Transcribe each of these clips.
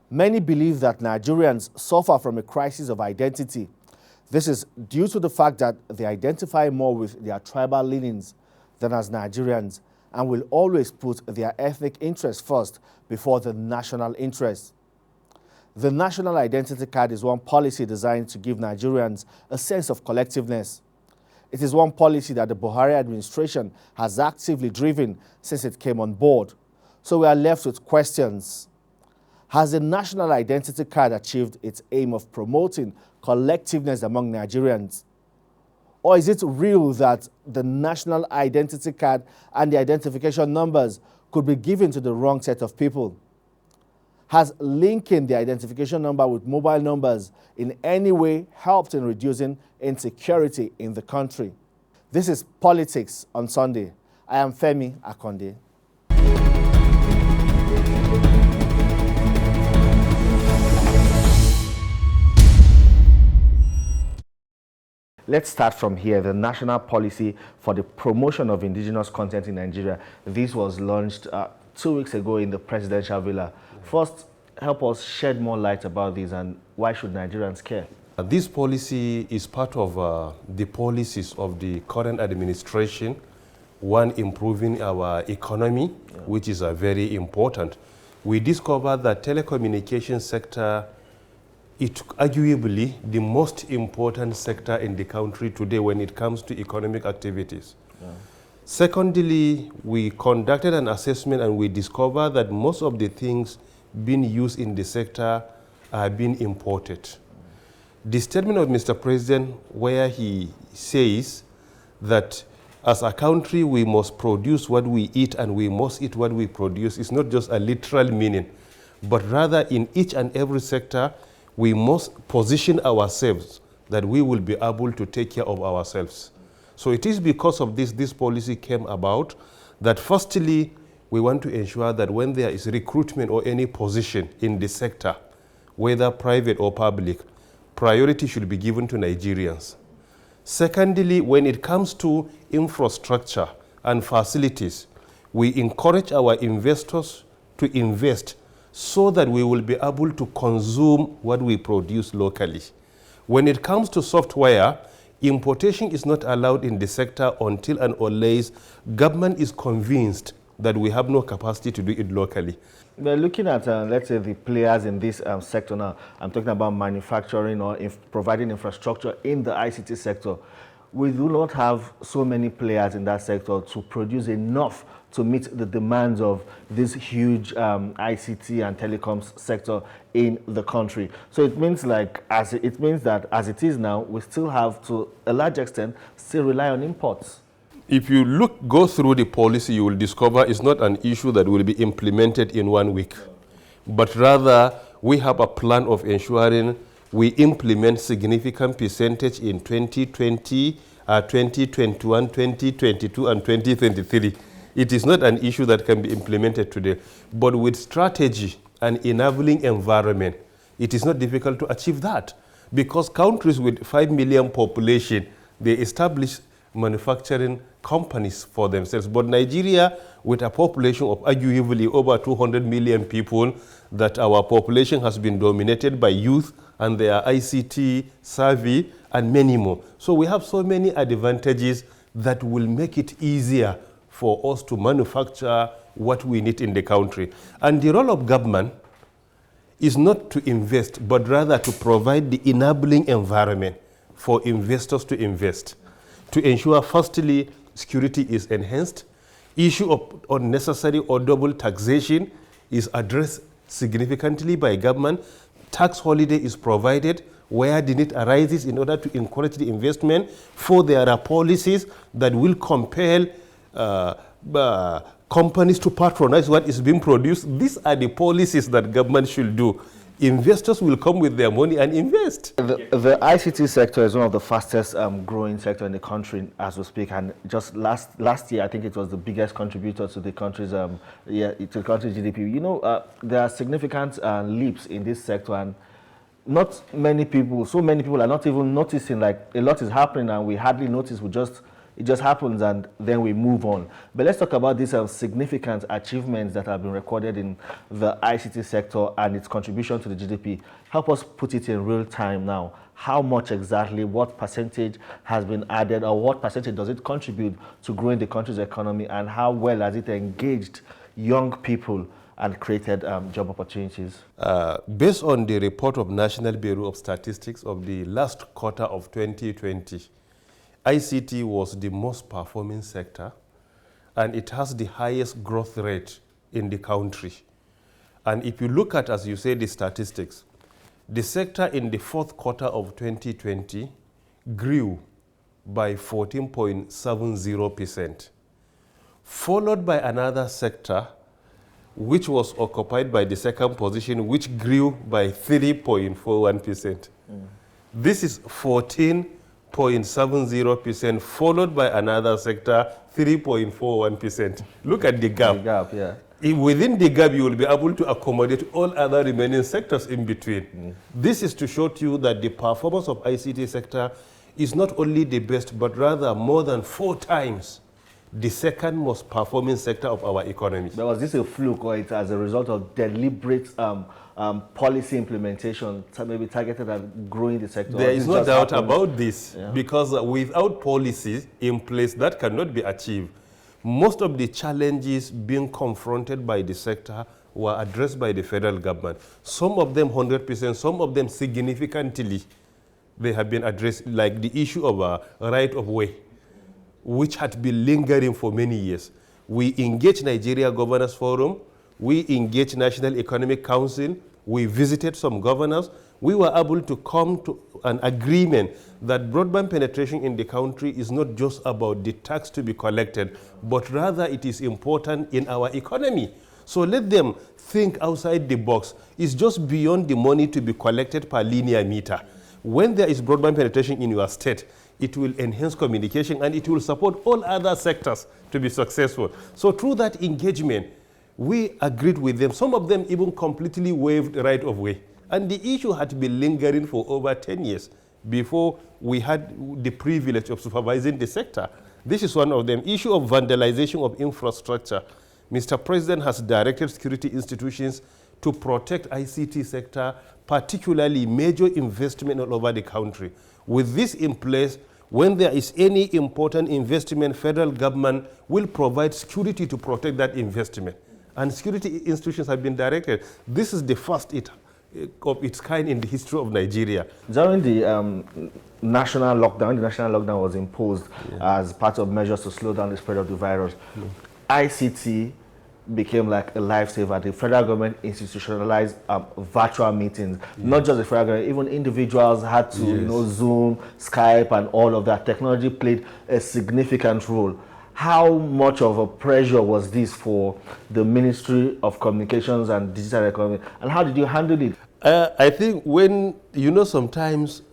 Many believe that Nigerians suffer from a crisis of identity. This is due to the fact that they identify more with their tribal leanings than as Nigerians and will always put their ethnic interests first before the national interest. The National Identity Card is one policy designed to give Nigerians a sense of collectiveness. It is one policy that the Buhari administration has actively driven since it came on board. So we are left with questions. Has the National Identity Card achieved its aim of promoting collectiveness among Nigerians? Or is it real that the National Identity Card and the identification numbers could be given to the wrong set of people? Has linking the identification number with mobile numbers in any way helped in reducing insecurity in the country? This is Politics on Sunday. I am Femi Akonde. Let's start from here. The National Policy for the Promotion of Indigenous Content in Nigeria. This was launched 2 weeks ago in the Presidential Villa. First, help us shed more light about this and why should Nigerians care? This policy is part of the policies of the current administration. One, improving our economy, which is very important. We discovered that telecommunication sector is arguably the most important sector in the country today when it comes to economic activities. Secondly, we conducted an assessment and we discovered that most of the things being used in the sector are being imported. The statement of Mr. President, where he says that as a country we must produce what we eat and we must eat what we produce, is not just a literal meaning, but rather in each and every sector we must position ourselves that we will be able to take care of ourselves. So it is because of this policy came about, that firstly, we want to ensure that when there is recruitment or any position in the sector, whether private or public, priority should be given to Nigerians. Secondly, when it comes to infrastructure and facilities, we encourage our investors to invest so that we will be able to consume what we produce locally. When it comes to software, importation is not allowed in the sector until and unless government is convinced that we have no capacity to do it locally. We're looking at, let's say, the players in this sector now. I'm talking about manufacturing or providing infrastructure in the ICT sector. We do not have so many players in that sector to produce enough to meet the demands of this huge ICT and telecoms sector in the country. So it means that as it is now, we still have to a large extent still rely on imports. If you go through the policy, you will discover it's not an issue that will be implemented in 1 week, but rather we have a plan of ensuring we implement significant percentage in 2020, 2021, 2022, and 2023. It is not an issue that can be implemented today, but with strategy and enabling environment, it is not difficult to achieve that, because countries with 5 million population, they establish manufacturing companies for themselves. But Nigeria, with a population of arguably over 200 million people, that our population has been dominated by youth and their ICT savvy and many more. So we have so many advantages that will make it easier for us to manufacture what we need in the country. And the role of government is not to invest, but rather to provide the enabling environment for investors to invest, to ensure, firstly, security is enhanced, issue of unnecessary or double taxation is addressed significantly by government, tax holiday is provided where the need arises in order to encourage the investment, for there are policies that will compel companies to patronize what is being produced. These are the policies that government should do. Investors will come with their money and invest. The ICT sector is one of the fastest growing sector in the country as we speak, and just last year I think it was the biggest contributor to the country's GDP. You know, there are significant leaps in this sector, and not so many people are not even noticing. Like, a lot is happening and we hardly notice. We just It just happens and then we move on. But let's talk about these significant achievements that have been recorded in the ICT sector and its contribution to the GDP. Help us put it in real time now. How much exactly, what percentage has been added, or what percentage does it contribute to growing the country's economy, and how well has it engaged young people and created job opportunities? Based on the report of National Bureau of Statistics of the last quarter of 2020, ICT was the most performing sector, and it has the highest growth rate in the country. And if you look at, as you say, the statistics, the sector in the fourth quarter of 2020 grew by 14.70%, followed by another sector which was occupied by the second position, which grew by 3.41%. This is 14.70%, followed by another sector, 3.41%. Look at the gap. The gap, yeah. Within the gap, you will be able to accommodate all other remaining sectors in between. This is to show to you that the performance of ICT sector is not only the best, but rather more than 4 times the second most performing sector of our economy. But was this a fluke, or it as a result of deliberate policy implementation, maybe targeted at growing the sector? There is no doubt about this, because without policies in place, that cannot be achieved. Most of the challenges being confronted by the sector were addressed by the federal government. Some of them 100%, some of them significantly, they have been addressed, like the issue of right of way, which had been lingering for many years. We engaged Nigeria Governors Forum, we engaged National Economic Council, we visited some governors. We were able to come to an agreement that broadband penetration in the country is not just about the tax to be collected, but rather it is important in our economy. So let them think outside the box. It's just beyond the money to be collected per linear meter. When there is broadband penetration in your state, it will enhance communication and it will support all other sectors to be successful. So through that engagement, we agreed with them. Some of them even completely waived right of way. And the issue had been lingering for over 10 years before we had the privilege of supervising the sector. This is one of them. Issue of vandalization of infrastructure. Mr. President has directed security institutions to protect ICT sector, particularly major investment all over the country. With this in place, when there is any important investment, federal government will provide security to protect that investment. And security institutions have been directed. This is the first of its kind in the history of Nigeria. During the national lockdown was imposed as part of measures to slow down the spread of the virus, ICT became like a lifesaver. The federal government institutionalized virtual meetings. Not just the federal government, even individuals had to Zoom, Skype, and all of that. Technology played a significant role. How much of a pressure was this for the Ministry of Communications and Digital Economy, and how did you handle it? I think when, sometimes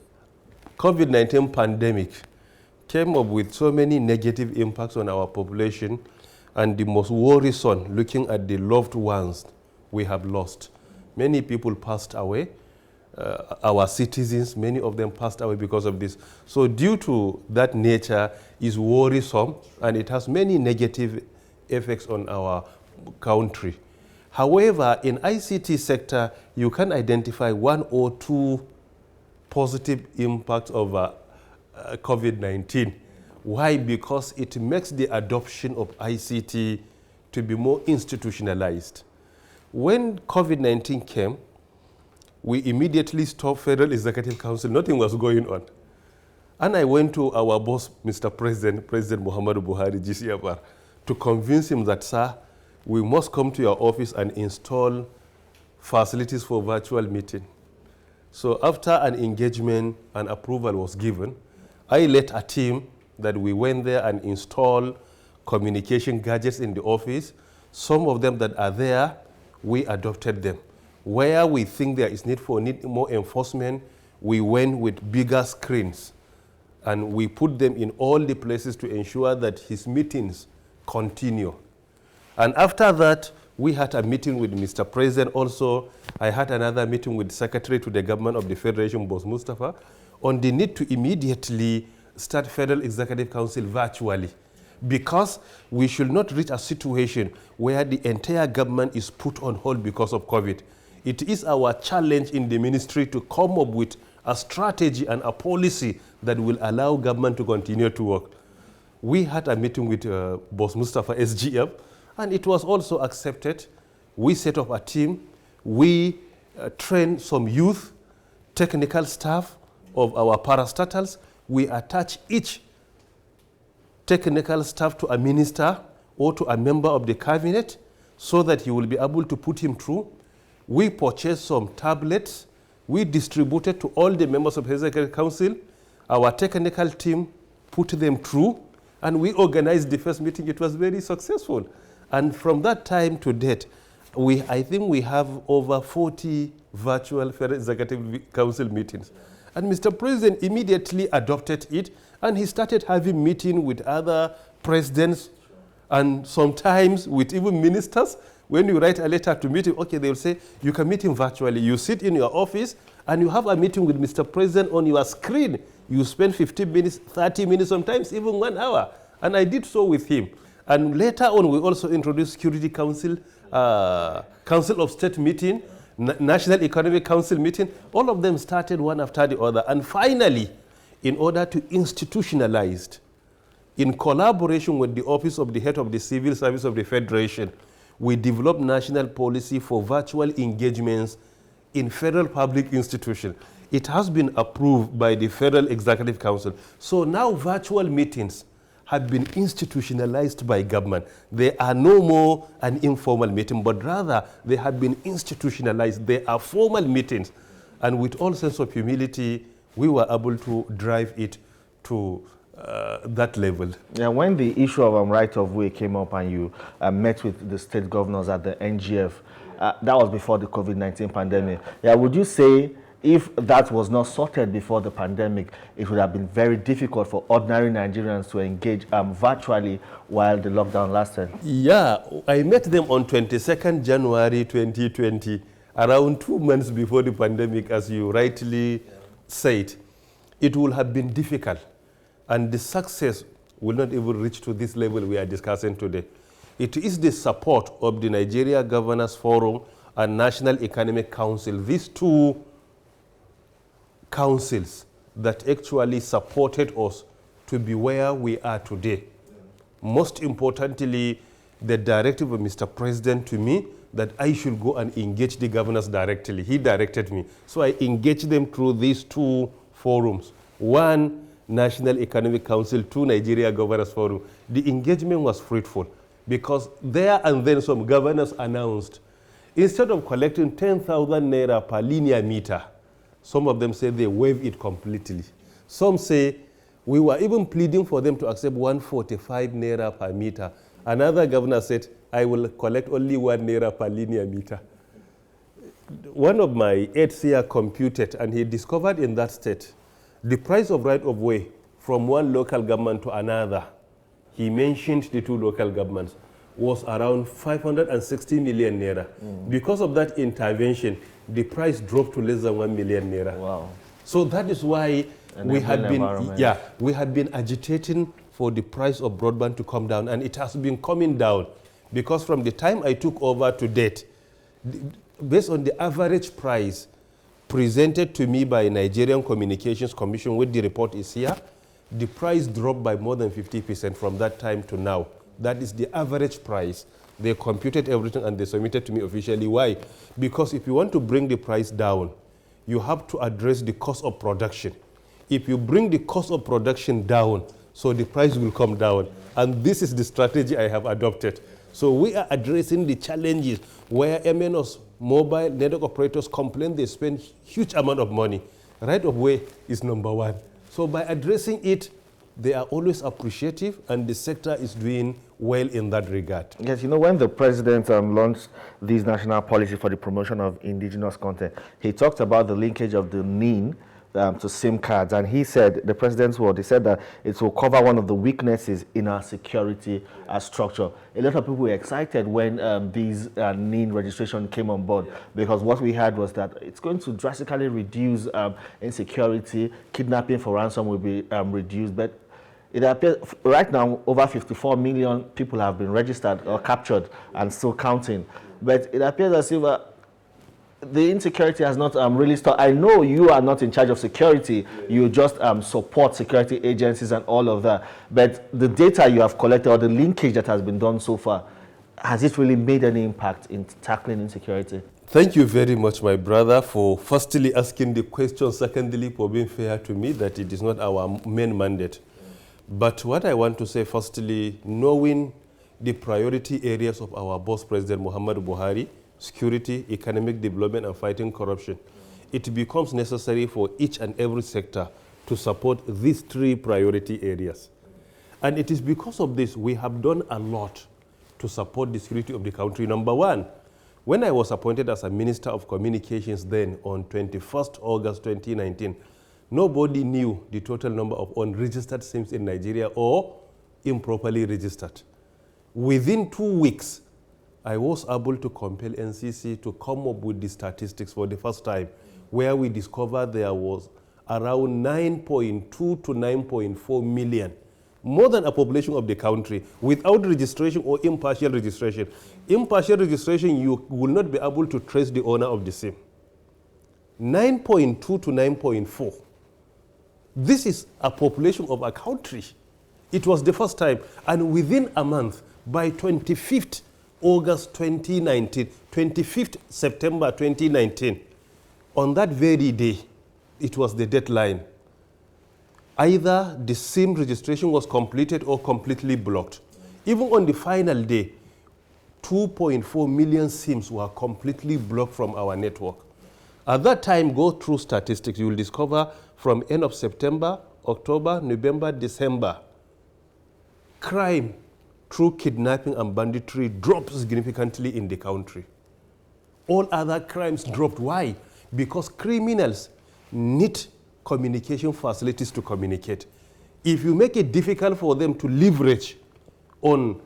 COVID-19 pandemic came up with so many negative impacts on our population, and the most worrisome, looking at the loved ones we have lost. Many people passed away. Our citizens, many of them passed away because of this. So due to that nature, is worrisome, and it has many negative effects on our country. However, in ICT sector, you can identify 1 or 2 positive impacts of COVID-19. Why? Because it makes the adoption of ICT to be more institutionalized. When COVID-19 came, we immediately stopped Federal Executive Council. Nothing was going on. And I went to our boss, Mr. President Muhammadu Buhari, GCFR, to convince him that, sir, we must come to your office and install facilities for virtual meeting. So after an engagement and approval was given, I led a team that we went there and installed communication gadgets in the office. Some of them that are there, we adopted them. Where we think there is need more enforcement, we went with bigger screens and we put them in all the places to ensure that his meetings continue. And after that, we had a meeting with Mr. President also. I had another meeting with Secretary to the Government of the Federation, Boss Mustafa, on the need to immediately start Federal Executive Council virtually, because we should not reach a situation where the entire government is put on hold because of COVID. It is our challenge in the ministry to come up with a strategy and a policy that will allow government to continue to work. We had a meeting with Boss Mustafa SGF, and it was also accepted. We set up a team. We trained some youth, technical staff of our parastatals. We attach each technical staff to a minister or to a member of the cabinet so that he will be able to put him through. We purchased some tablets. We distributed to all the members of the Executive Council. Our technical team put them through, and we organized the first meeting. It was very successful. And from that time to date, I think we have over 40 virtual Federal Executive Council meetings. And Mr. President immediately adopted it, and he started having meetings with other presidents and sometimes with even ministers. When you write a letter to meet him, okay, they will say, you can meet him virtually. You sit in your office and you have a meeting with Mr. President on your screen. You spend 15 minutes, 30 minutes, sometimes even 1 hour. And I did so with him. And later on, we also introduced Security Council, Council of State meeting, National Economic Council meeting. All of them started one after the other. And finally, in order to institutionalize, in collaboration with the Office of the Head of the Civil Service of the Federation, we developed national policy for virtual engagements in federal public institutions. It has been approved by the Federal Executive Council. So now virtual meetings have been institutionalized by government. They are no more an informal meeting, but rather they have been institutionalized. They are formal meetings. And with all sense of humility, we were able to drive it to that level. Yeah, when the issue of right of way came up and you met with the state governors at the NGF, that was before the COVID-19 pandemic. Yeah, would you say if that was not sorted before the pandemic, it would have been very difficult for ordinary Nigerians to engage virtually while the lockdown lasted? Yeah, I met them on 22nd January 2020, around 2 months before the pandemic, as you rightly said. It would have been difficult, and the success will not even reach to this level we are discussing today. It is the support of the Nigeria Governors Forum and National Economic Council, these two councils, that actually supported us to be where we are today. Most importantly, the directive of Mr. President to me that I should go and engage the governors directly. He directed me. So I engaged them through these two forums. One, National Economic Council, two, Nigeria Governors Forum. The engagement was fruitful because there and then some governors announced, instead of collecting 10,000 naira per linear meter, some of them say they waive it completely. Some say we were even pleading for them to accept 145 naira per meter. Another governor said, I will collect only 1 naira per linear meter. One of my aides here computed, and he discovered in that state, the price of right of way from one local government to another, he mentioned the two local governments, was around 560 million naira. Because of that intervention, the price dropped to less than 1 million naira. Wow. So that is why we had been agitating for the price of broadband to come down, and it has been coming down, because from the time I took over to date, based on the average price presented to me by Nigerian Communications Commission, with the report is here, the price dropped by more than 50% from that time to now. That is the average price. They computed everything and they submitted to me officially. Why? Because if you want to bring the price down, you have to address the cost of production. If you bring the cost of production down, so the price will come down. And this is the strategy I have adopted. So we are addressing the challenges where MNOs, mobile network operators, complain they spend huge amount of money. Right of way is number one. So by addressing it, they are always appreciative, and the sector is doing well in that regard. Yes, you know, when the president launched this national policy for the promotion of indigenous content, he talked about the linkage of the NIN to SIM cards, and he said, the president's word, he said that it will cover one of the weaknesses in our security structure. A lot of people were excited when these NIN registration came on board, because what we heard was that it's going to drastically reduce insecurity, kidnapping for ransom will be reduced, but it appears right now over 54 million people have been registered or captured and still counting. But it appears as if the insecurity has not really stopped. I know you are not in charge of security. You just support security agencies and all of that. But the data you have collected or the linkage that has been done so far, has it really made any impact in tackling insecurity? Thank you very much, my brother, for firstly asking the question, secondly for being fair to me that it is not our main mandate. But what I want to say, firstly, knowing the priority areas of our boss, President Muhammadu Buhari, security, economic development, and fighting corruption, it becomes necessary for each and every sector to support these three priority areas. And it is because of this we have done a lot to support the security of the country. Number one, when I was appointed as a Minister of Communications then on 21st August 2019, nobody knew the total number of unregistered SIMs in Nigeria or improperly registered. Within 2 weeks, I was able to compel NCC to come up with the statistics for the first time, where we discovered there was around 9.2 to 9.4 million, more than a population of the country, without registration or impartial registration. Impartial registration, you will not be able to trace the owner of the SIM. 9.2 to 9.4. This is a population of a country. It was the first time, and within a month, by 25th August 2019, 25th September 2019, on that very day, it was the deadline. Either the SIM registration was completed or completely blocked. Even on the final day, 2.4 million SIMs were completely blocked from our network. At that time, go through statistics, you will discover from end of September, October, November, December, crime through kidnapping and banditry dropped significantly in the country. All other crimes dropped. Why? Because criminals need communication facilities to communicate. If you make it difficult for them to leverage on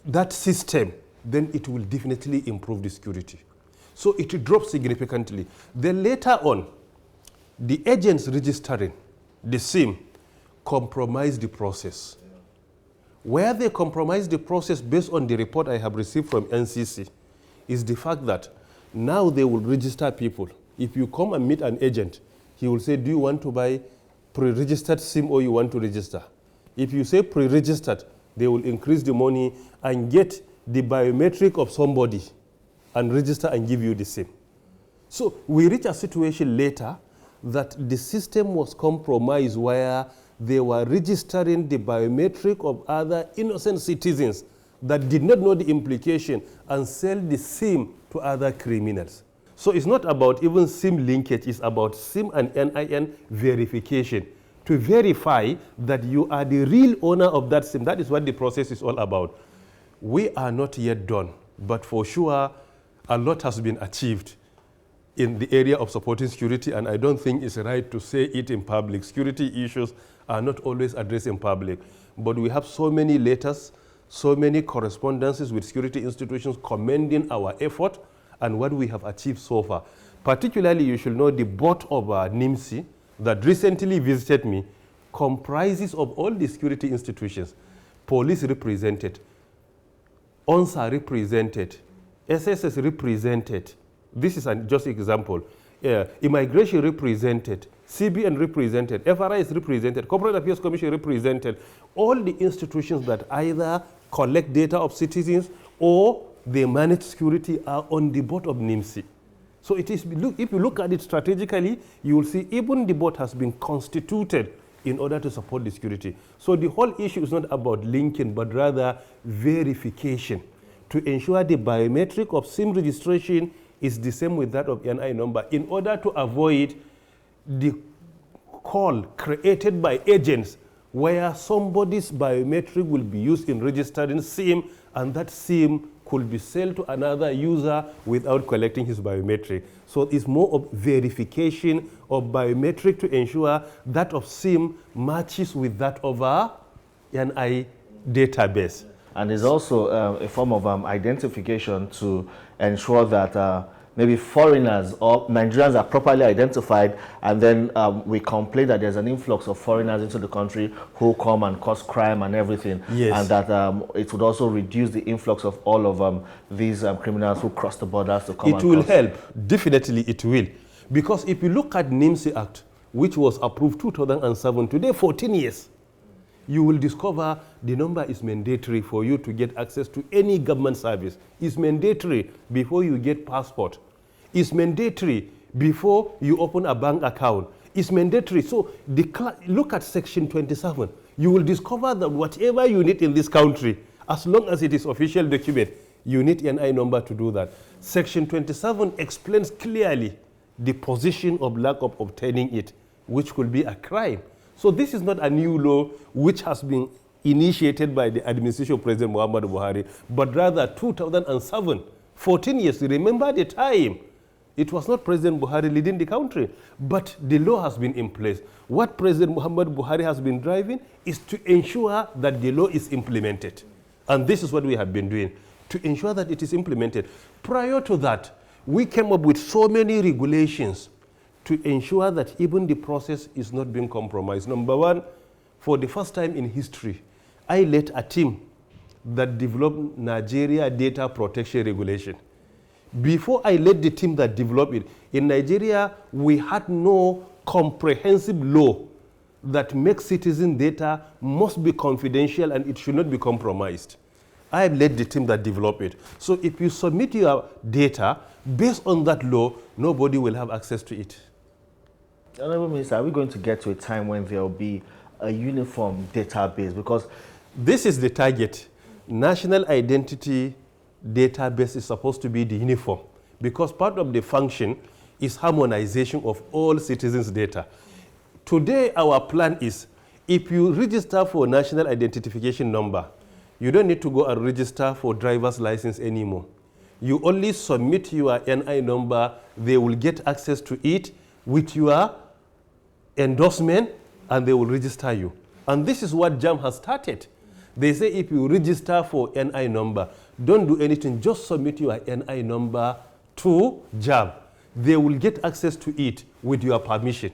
that system, then it will definitely improve the security. So it dropped significantly. Then later on, the agents registering the SIM compromised the process. Where they compromised the process, based on the report I have received from NCC, is the fact that now they will register people. If you come and meet an agent, he will say, do you want to buy pre-registered SIM or you want to register? If you say pre-registered, they will increase the money and get the biometric of somebody and register and give you the SIM. So we reached a situation later that the system was compromised where they were registering the biometric of other innocent citizens that did not know the implication and sell the SIM to other criminals. So it's not about even SIM linkage, it's about SIM and NIN verification to verify that you are the real owner of that SIM. That is what the process is all about. We are not yet done, but for sure a lot has been achieved in the area of supporting security, and I don't think it's right to say it in public. Security issues are not always addressed in public, but we have so many letters, so many correspondences with security institutions commending our effort and what we have achieved so far. Particularly, you should know the board of NIMSI that recently visited me comprises of all the security institutions, police represented, ONSA represented, SSS represented. This is just an example. Immigration represented, CBN represented, FRI is represented, Corporate Affairs Commission represented. All the institutions that either collect data of citizens or they manage security are on the board of NIMSI. So it is, if you look at it strategically, you will see even the board has been constituted in order to support the security. So the whole issue is not about linking, but rather verification to ensure the biometric of SIM registration is the same with that of NI number, in order to avoid the call created by agents where somebody's biometric will be used in registering SIM and that SIM could be sold to another user without collecting his biometric. So it's more of verification of biometric to ensure that of SIM matches with that of our NI database. And there's also a form of identification to ensure that maybe foreigners or Nigerians are properly identified, and then we complain that there's an influx of foreigners into the country who come and cause crime and everything. Yes. And that it would also reduce the influx of all of these criminals who cross the borders to come. It will help. Definitely it will. Because if you look at NIMSI Act, which was approved 2007, today 14 years, you will discover the number is mandatory for you to get access to any government service. It's mandatory before you get passport. It's mandatory before you open a bank account. It's mandatory. So look at section 27. You will discover that whatever you need in this country, as long as it is official document, you need an NI number to do that. Section 27 explains clearly the position of lack of obtaining it, which could be a crime. So this is not a new law which has been initiated by the administration of President Muhammadu Buhari, but rather 2007, 14 years. Remember the time. It was not President Buhari leading the country, but the law has been in place. What President Muhammadu Buhari has been driving is to ensure that the law is implemented. And this is what we have been doing, to ensure that it is implemented. Prior to that, we came up with so many regulations to ensure that even the process is not being compromised. Number one, for the first time in history, I led a team that developed Nigeria Data Protection Regulation. Before I led the team that developed it, in Nigeria, we had no comprehensive law that makes citizen data must be confidential and it should not be compromised. I led the team that developed it. So if you submit your data based on that law, nobody will have access to it. Honorable Minister, are we going to get to a time when there will be a uniform database? Because this is the target. National identity database is supposed to be the uniform, because part of the function is harmonization of all citizens' data. Today, our plan is, if you register for national identification number, you don't need to go and register for driver's license anymore. You only submit your NI number, they will get access to it with your endorsement, and they will register you. And this is what JAM has started. They say if you register for NI number, don't do anything, just submit your NI number to JAM. They will get access to it with your permission.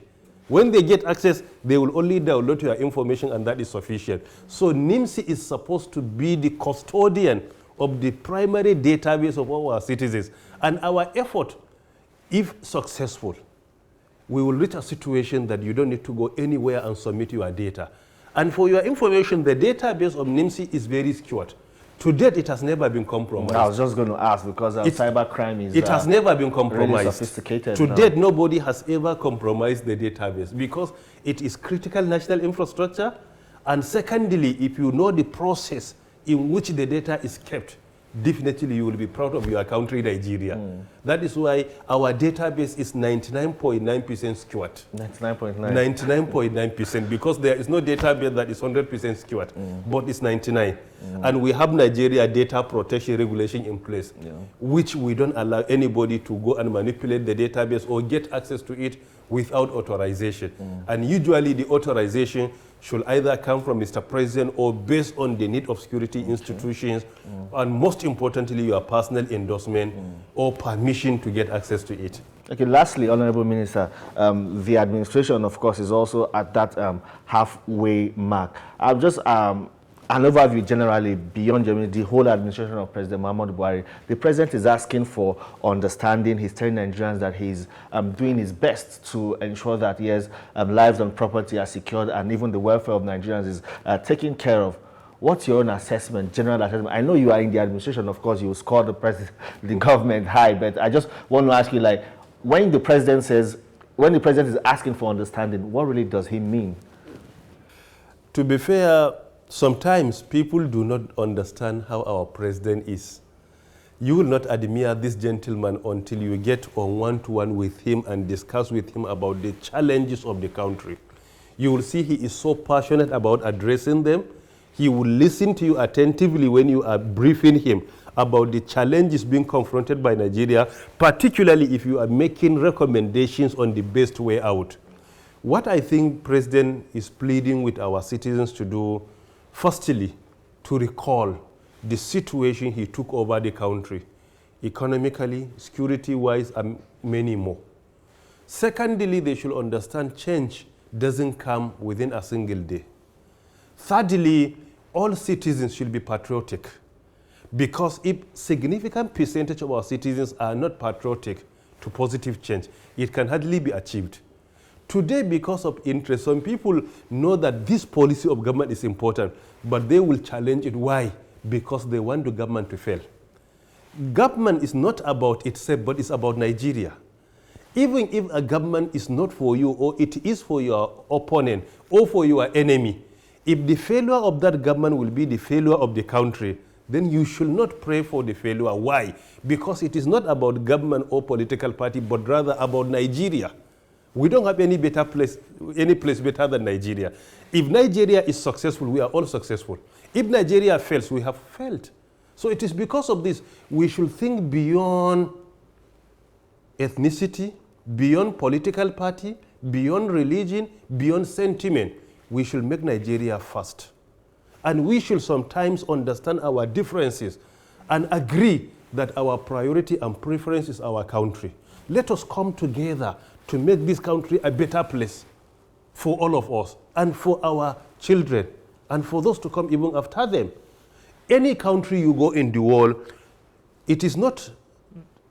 When they get access, they will only download your information, and that is sufficient. So NIMSI is supposed to be the custodian of the primary database of all our citizens. And our effort, if successful, we will reach a situation that you don't need to go anywhere and submit your data. And for your information, the database of NIMSI is very secured. To date, it has never been compromised. I was just going to ask, because cybercrime is it has never been compromised. Really sophisticated. To date, nobody has ever compromised the database, because it is critical national infrastructure. And secondly, if you know the process in which the data is kept, definitely you will be proud of your country, Nigeria. That is why our database is 99.9% secured. 99.9%. 99.9%, because there is no database that is 100% secured, but it's 99. And we have Nigeria Data Protection Regulation in place, which we don't allow anybody to go and manipulate the database or get access to it without authorization. And usually the authorization should either come from Mr. President or based on the need of security institutions, and most importantly, your personal endorsement or permission to get access to it. Okay, lastly, Honorable Minister, the administration, of course, is also at that halfway mark. I'm just an overview generally beyond Germany, the whole administration of President Muhammadu Buhari. The president is asking for understanding. He's telling Nigerians that he's doing his best to ensure that, yes, lives and property are secured, and even the welfare of Nigerians is taken care of. What's your own assessment, general assessment? I know you are in the administration, of course, you score the government high, but I just want to ask you, like, when the president is asking for understanding, what really does he mean? To be fair, sometimes people do not understand how our president is. You will not admire this gentleman until you get on one-to-one with him and discuss with him about the challenges of the country. You will see he is so passionate about addressing them. He will listen to you attentively when you are briefing him about the challenges being confronted by Nigeria, particularly if you are making recommendations on the best way out. What I think President is pleading with our citizens to do, firstly, to recall the situation he took over the country, economically, security-wise, and many more. Secondly, they should understand change doesn't come within a single day. Thirdly, all citizens should be patriotic, because if significant percentage of our citizens are not patriotic to positive change, it can hardly be achieved. Today, because of interest, some people know that this policy of government is important, but they will challenge it. Why? Because they want the government to fail. Government is not about itself, but it's about Nigeria. Even if a government is not for you, or it is for your opponent, or for your enemy, if the failure of that government will be the failure of the country, then you should not pray for the failure. Why? Because it is not about government or political party, but rather about Nigeria. We don't have any place better than Nigeria. If Nigeria is successful, we are all successful. If Nigeria fails, we have failed. So it is because of this, we should think beyond ethnicity, beyond political party, beyond religion, beyond sentiment. We should make Nigeria first. And we should sometimes understand our differences and agree that our priority and preference is our country. Let us come together to make this country a better place for all of us and for our children and for those to come even after them. Any country you go in the world, it is not,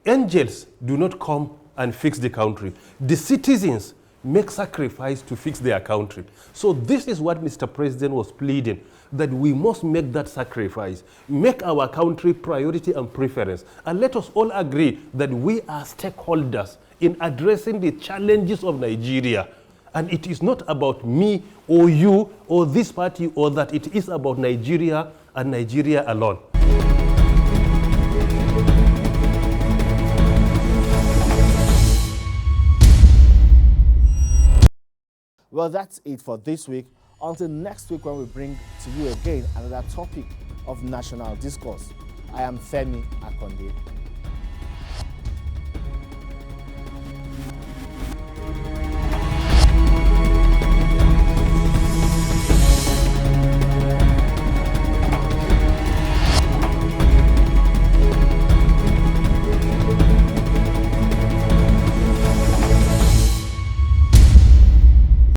angels do not come and fix the country. The citizens make sacrifice to fix their country. So this is what Mr. President was pleading, that we must make that sacrifice, make our country priority and preference. And let us all agree that we are stakeholders in addressing the challenges of Nigeria. And it is not about me or you or this party or that, it is about Nigeria and Nigeria alone. Well, that's it for this week. Until next week when we bring to you again another topic of national discourse. I am Femi Akonde.